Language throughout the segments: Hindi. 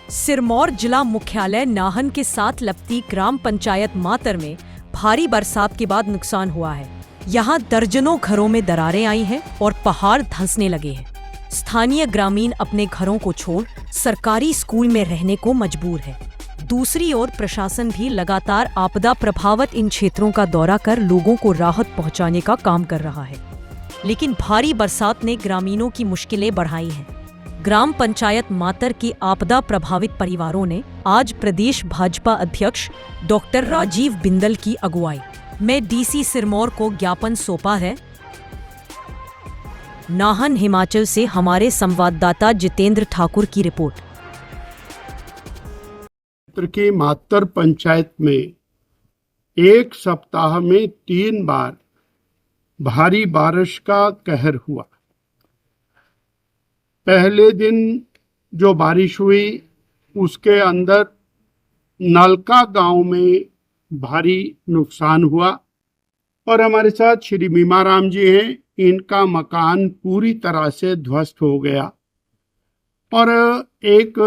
सिरमौर जिला मुख्यालय नाहन के साथ लगती ग्राम पंचायत मातर में भारी बरसात के बाद नुकसान हुआ है। यहाँ दर्जनों घरों में दरारें आई हैं और पहाड़ धंसने लगे हैं। स्थानीय ग्रामीण अपने घरों को छोड़ सरकारी स्कूल में रहने को मजबूर है। दूसरी ओर प्रशासन भी लगातार आपदा प्रभावित इन क्षेत्रों का दौरा कर लोगों को राहत पहुंचाने का काम कर रहा है, लेकिन भारी बरसात ने ग्रामीणों की मुश्किलें बढ़ाई हैं। ग्राम पंचायत मातर के आपदा प्रभावित परिवारों ने आज प्रदेश भाजपा अध्यक्ष डॉक्टर राजीव बिंदल की अगुवाई में डीसी सिरमौर को ज्ञापन सौंपा है। नाहन हिमाचल से हमारे संवाददाता जितेंद्र ठाकुर की रिपोर्ट। की मातर पंचायत में एक सप्ताह में 3 बार भारी बारिश का कहर हुआ। पहले दिन जो बारिश हुई उसके अंदर नलका गांव में भारी नुकसान हुआ और हमारे साथ श्री भीमाराम जी हैं। इनका मकान पूरी तरह से ध्वस्त हो गया और एक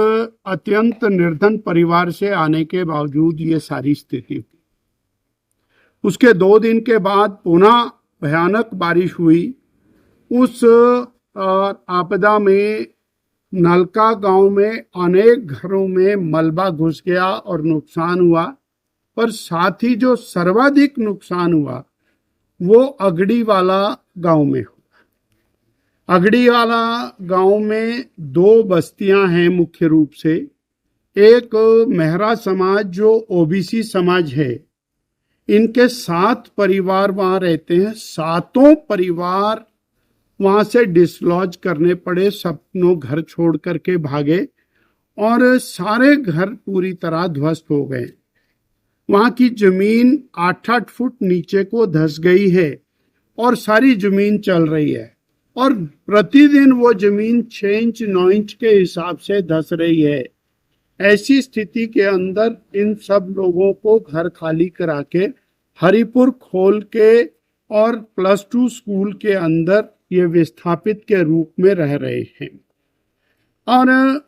अत्यंत निर्धन परिवार से आने के बावजूद ये सारी स्थिति हुई। उसके 2 दिन के बाद पुनः भयानक बारिश हुई। उस आपदा में नलका गांव में अनेक घरों में मलबा घुस गया और नुकसान हुआ, पर साथ ही जो सर्वाधिक नुकसान हुआ वो अगड़ी वाला गांव में हुआ। अगड़ी वाला गांव में 2 बस्तियां हैं मुख्य रूप से। एक मेहरा समाज जो ओबीसी समाज है, इनके 7 परिवार वहां रहते हैं। 7 परिवार वहां से डिसलॉज करने पड़े, सबनों घर छोड़ करके भागे और सारे घर पूरी तरह ध्वस्त हो गए। वहां की जमीन 8-8 फुट नीचे को धंस गई है और सारी जमीन चल रही है और प्रतिदिन वो जमीन 6 इंच 9 इंच के हिसाब से धंस रही है। ऐसी स्थिति के अंदर इन सब लोगों को घर खाली करा के हरिपुर खोल के और +2 स्कूल के अंदर ये विस्थापित के रूप में रह रहे हैं और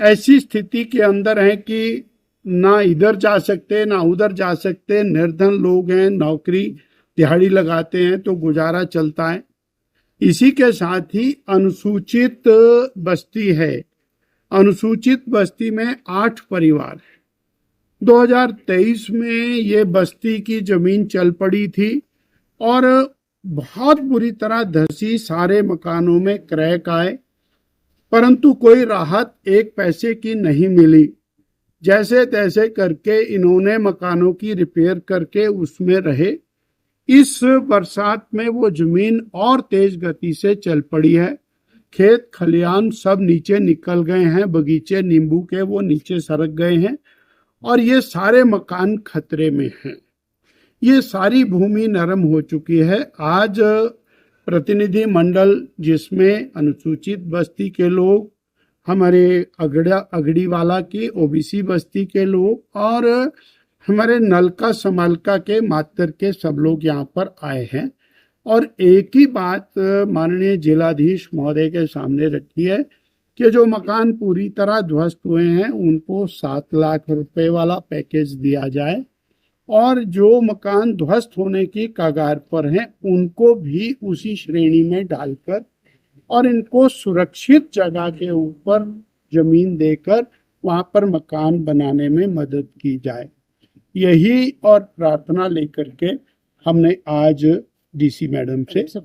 ऐसी स्थिति के अंदर है कि ना इधर जा सकते ना उधर जा सकते। निर्धन लोग हैं, नौकरी दिहाड़ी लगाते हैं तो गुजारा चलता है। इसी के साथ ही अनुसूचित बस्ती है। अनुसूचित बस्ती में 8 परिवार है। 2023 में ये बस्ती की जमीन चल पड़ी थी और बहुत बुरी तरह धंसी। सारे मकानों में क्रैक आए, परंतु कोई राहत 1 पैसे की नहीं मिली। जैसे तैसे करके इन्होंने मकानों की रिपेयर करके उसमें रहे। इस बरसात में वो जमीन और तेज गति से चल पड़ी है। खेत खलियान सब नीचे निकल गए हैं। बगीचे नींबू के वो नीचे सरक गए हैं और ये सारे मकान खतरे में हैं। ये सारी भूमि नरम हो चुकी है। आज प्रतिनिधि मंडल जिसमें अनुसूचित बस्ती के लोग, हमारे अगड़ी वाला की ओबीसी बस्ती के लोग और हमारे नलका समलका के मातर के सब लोग यहाँ पर आए हैं और एक ही बात माननीय जिलाधीश महोदय के सामने रखी है कि जो मकान पूरी तरह ध्वस्त हुए हैं उनको 7 लाख रुपए वाला पैकेज दिया जाए और जो मकान ध्वस्त होने की कगार पर हैं उनको भी उसी श्रेणी में डालकर और इनको सुरक्षित जगह के ऊपर जमीन देकर वहां पर मकान बनाने में मदद की जाए। यही और प्रार्थना लेकर के हमने आज डीसी मैडम से